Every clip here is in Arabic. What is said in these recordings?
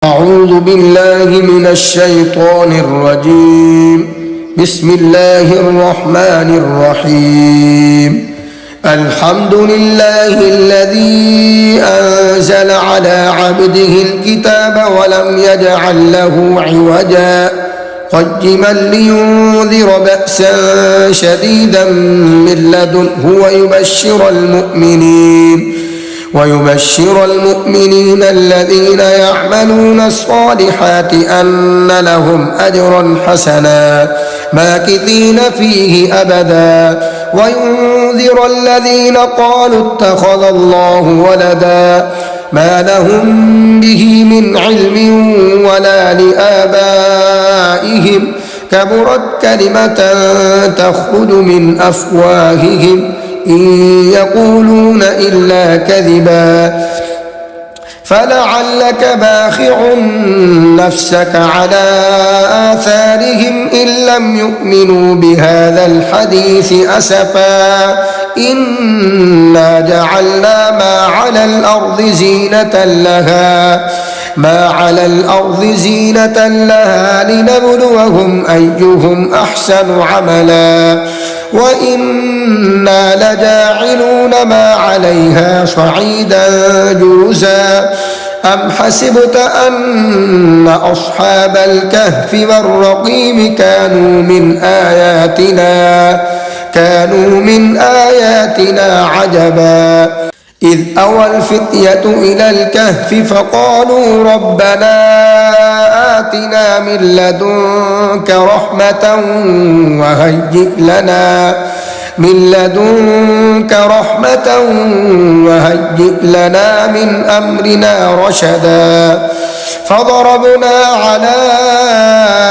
أعوذ بالله من الشيطان الرجيم. بسم الله الرحمن الرحيم. الحمد لله الذي أنزل على عبده الكتاب ولم يجعل له عوجا قيما لينذر بأسا شديدا من لدنه ويبشر المؤمنين الذين يعملون الصالحات أن لهم أجرا حسنا ماكثين فيه أبدا وينذر الذين قالوا اتخذ الله ولدا ما لهم به من علم ولا لآبائهم كبرت كلمة تخرج من أفواههم إن يقولون إلا كذبا فلعلك باخع نفسك على آثارهم إن لم يؤمنوا بهذا الحديث أسفا إنا جعلنا ما على الأرض زينة لها لنبلوهم أيهم أحسن عملا وإنا لجاعلون ما عليها صعيدا جرزا أم حسبت أن أصحاب الكهف والرقيم كانوا من آياتنا عجبا إذ أوى الفتية إلى الكهف فقالوا ربنا آتنا من لدنك رحمة وهيئ لنا من أمرنا رشدا فضربنا على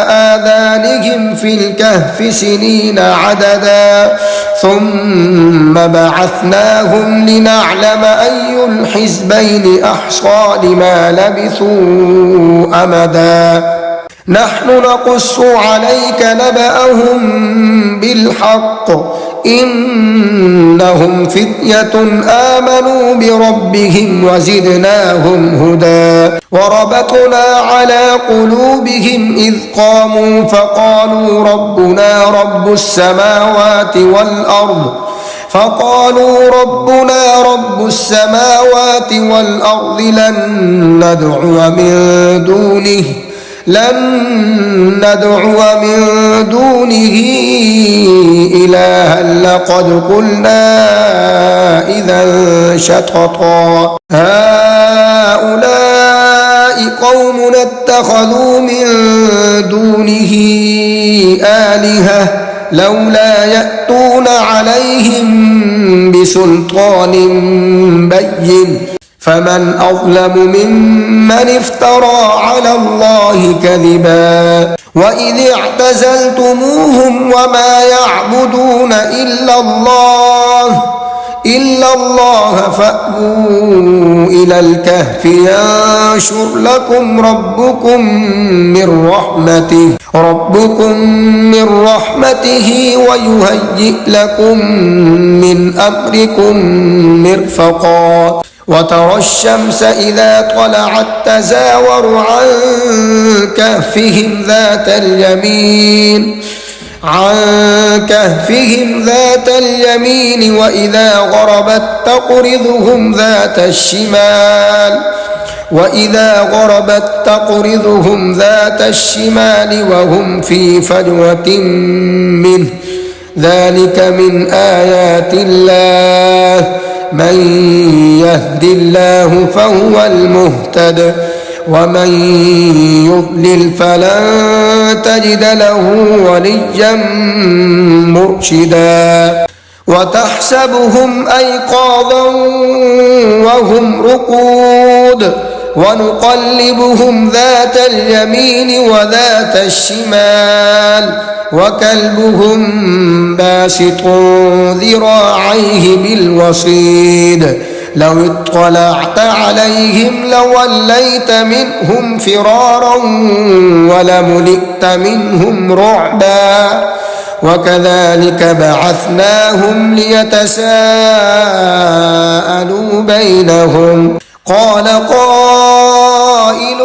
آذانهم في الكهف سنين عددا ثم بعثناهم لنعلم أي الحزبين أحصى لما لبثوا أمدا نحن نقص عليك نبأهم بالحق إنهم فتية آمنوا بربهم وزدناهم هدى وربطنا على قلوبهم إذ قاموا فقالوا ربنا رب السماوات والأرض لن ندعو من دونه إلها لقد قلنا إذا شططا هؤلاء قوم اتخذوا من دونه آلهة لولا يأتون عليهم بسلطان بين فمن أظلم ممن افترى على الله كذبا وإذ اعتزلتموهم وما يعبدون إلا الله فأووا إلى الكهف ينشر لكم ربكم من رحمته ويهيئ لكم من أمركم مرفقا وترى الشمس إذا طلعت تزاور عن كهفهم ذات اليمين وإذا غربت تقرضهم ذات الشمال وهم في فجوة منه ذلك من آيات الله من يهد الله فهو المهتد ومن يضلل فلن تجد له وليا مرشدا وتحسبهم أيقاظا وهم رقود ونقلبهم ذات اليمين وذات الشمال وكلبهم باسط ذراعيه بالوصيد لو اطلعت عليهم لوليت منهم فرارا ولملئت منهم رعبا وكذلك بعثناهم ليتساءلوا بينهم قال قائل قائل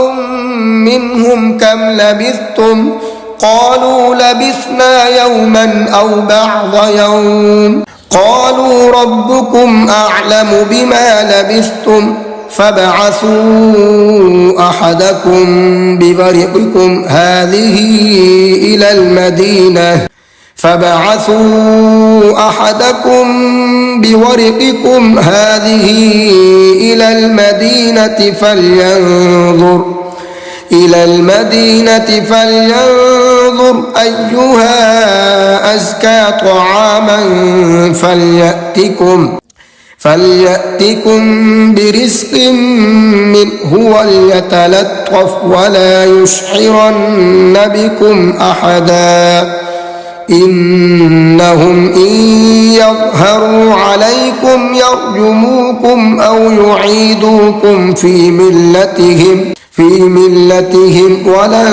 منهم كم لبثتم قالوا لبثنا يوما أو بعض يوم قالوا ربكم أعلم بما لبثتم فابعثوا أحدكم بورقكم هذه إلى المدينة فلينظر أيها أزكى طعاما فليأتكم برزق منه وليتلطف ولا يشعرن بكم أحدا إنهم إن يظهروا عليكم يرجموكم أو يعيدوكم في ملتهم ولن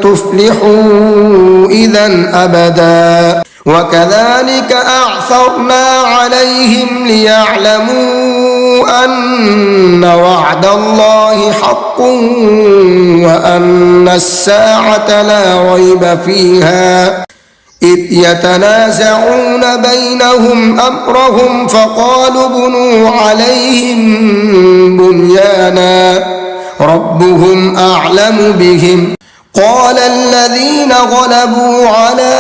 تفلحوا إذا أبدا وكذلك أعثرنا عليهم ليعلموا أن وعد الله حق وأن الساعة لا ريب فيها إذ يتنازعون بينهم أمرهم فقالوا ابنوا عليهم بنيانا ربهم أعلم بهم قال الذين غلبوا على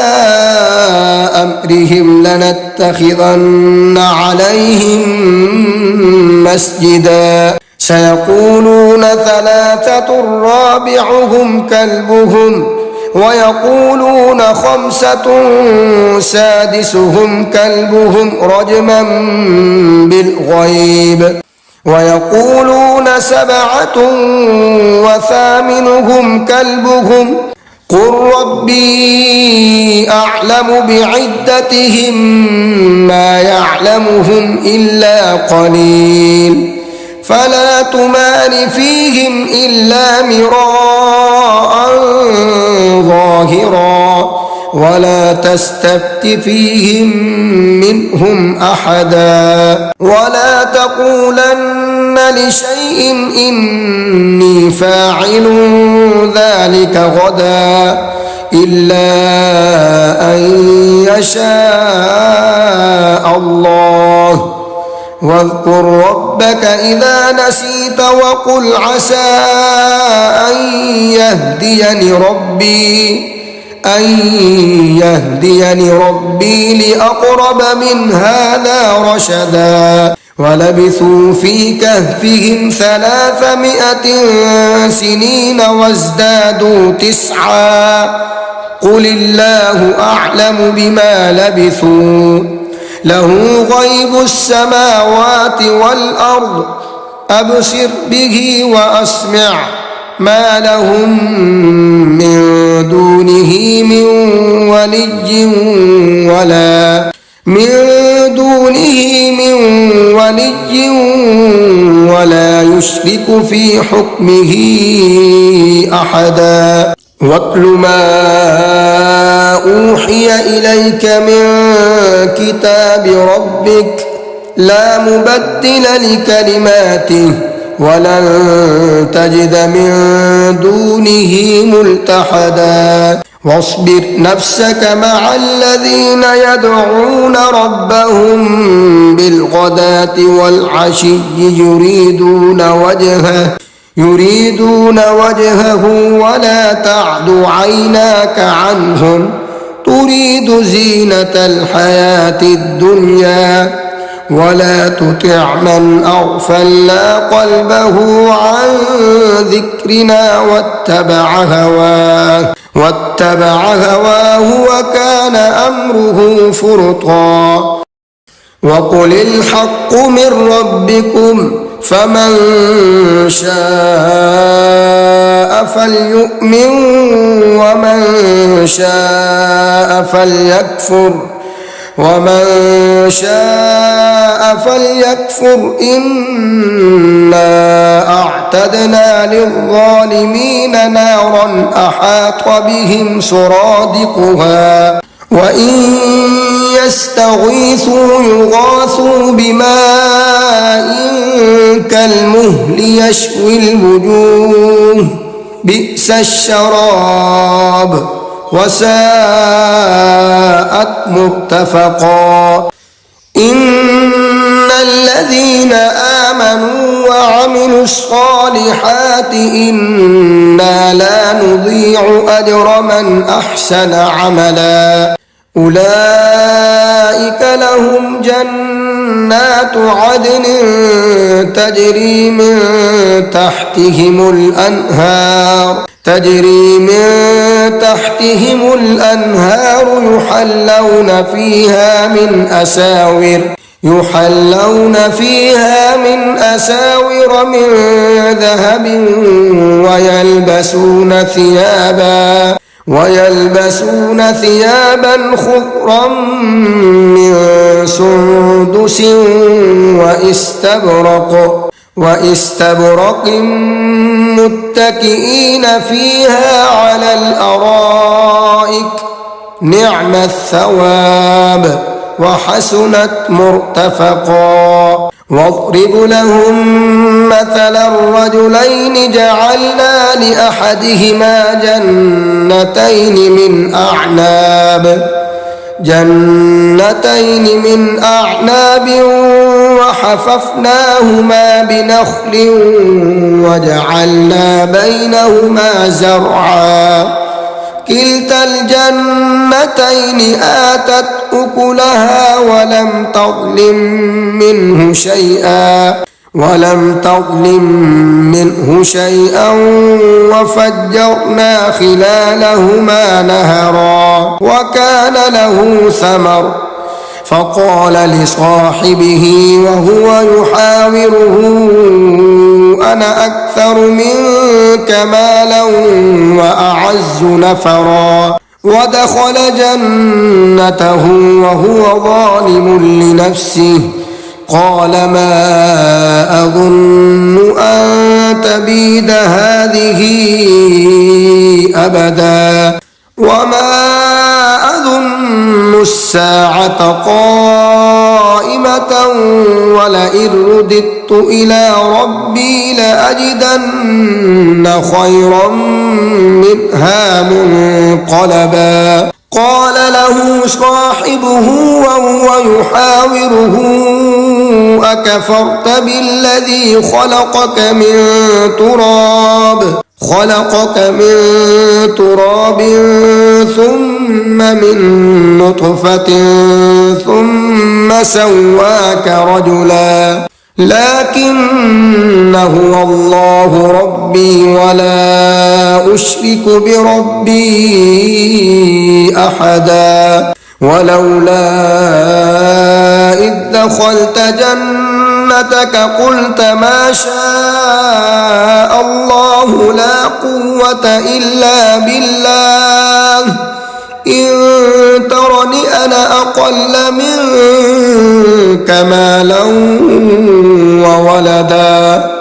أمرهم لنتخذن عليهم مسجدا سيقولون ثلاثة رابعهم كلبهم ويقولون خمسة سادسهم كلبهم رجما بالغيب ويقولون سبعة وثامنهم كلبهم قل ربي أعلم بعدتهم ما يعلمهم إلا قليل فلا تمار فيهم إلا مراء ظاهرا ولا تستفت فيهم منهم أحدا ولا تقولن لشيء إني فاعل ذلك غدا إلا أن يشاء الله واذكر ربك إذا نسيت وقل عسى أن يهديني ربي لأقرب من هذا رشدا ولبثوا في كهفهم 300 سنين وازدادوا 9 قل الله أعلم بما لبثوا له غيب السماوات والأرض أبصر به وأسمع ما لهم من دونه من ولي ولا يشرك في حكمه أحدا واتل ما أوحي إليك من كتاب ربك لا مبدل لكلماته ولن تجد من دونه ملتحدا واصبر نفسك مع الذين يدعون ربهم بالغداة والعشي يريدون وجهه ولا تعد عيناك عنهم تريد زينة الحياة الدنيا ولا تطع من أغفلنا قلبه عن ذكرنا واتبع هواه وكان أمره فرطا وقل الحق من ربكم فمن شاء فليؤمن ومن شاء فليكفر إنا أعتدنا للظالمين نارا أحاط بهم سرادقها وإن يستغيثوا يغاثوا بماء كالمهل يشوي الوجوه بئس الشراب وساءت مرتفقا إن الذين آمنوا وعملوا الصالحات إنا لا نضيع أجر من أحسن عملا أولئك لهم جنات عدن تجري من تحتهم الأنهار يحلون فيها من أساور من ذهب ويلبسون ثيابا خضرا من سندس واستبرق متكئين فيها على الأرائك نعم الثواب وحسنت مرتفقا واضرب لهم مثلا الرجلين جعلنا لأحدهما جنتين من أعناب وحففناهما بنخل وجعلنا بينهما زرعا كلتا الجنتين آتت أكلها ولم تظلم منه شيئا وفجرنا خلالهما نهرا وكان له ثمر فقال لصاحبه وهو يحاوره أنا أكثر منك مالا وأعز نفرا ودخل جنته وهو ظالم لنفسه قال ما أظن أن تبيد هذه أبدا وما أظن الساعة قائمة ولئن رددت إلى ربي لأجدن خيرا منها منقلبا قال له صاحبه وهو يحاوره أكفرت بالذي خلقك من تراب ثم من نطفة ثم سواك رجلا لكن هو الله ربي ولا أشرك بربي أحدا ولولا إذ دخلت جنتك قلت ما شاء الله لا قوة إلا بالله إن ترني أنا أقل منك مالا وولدا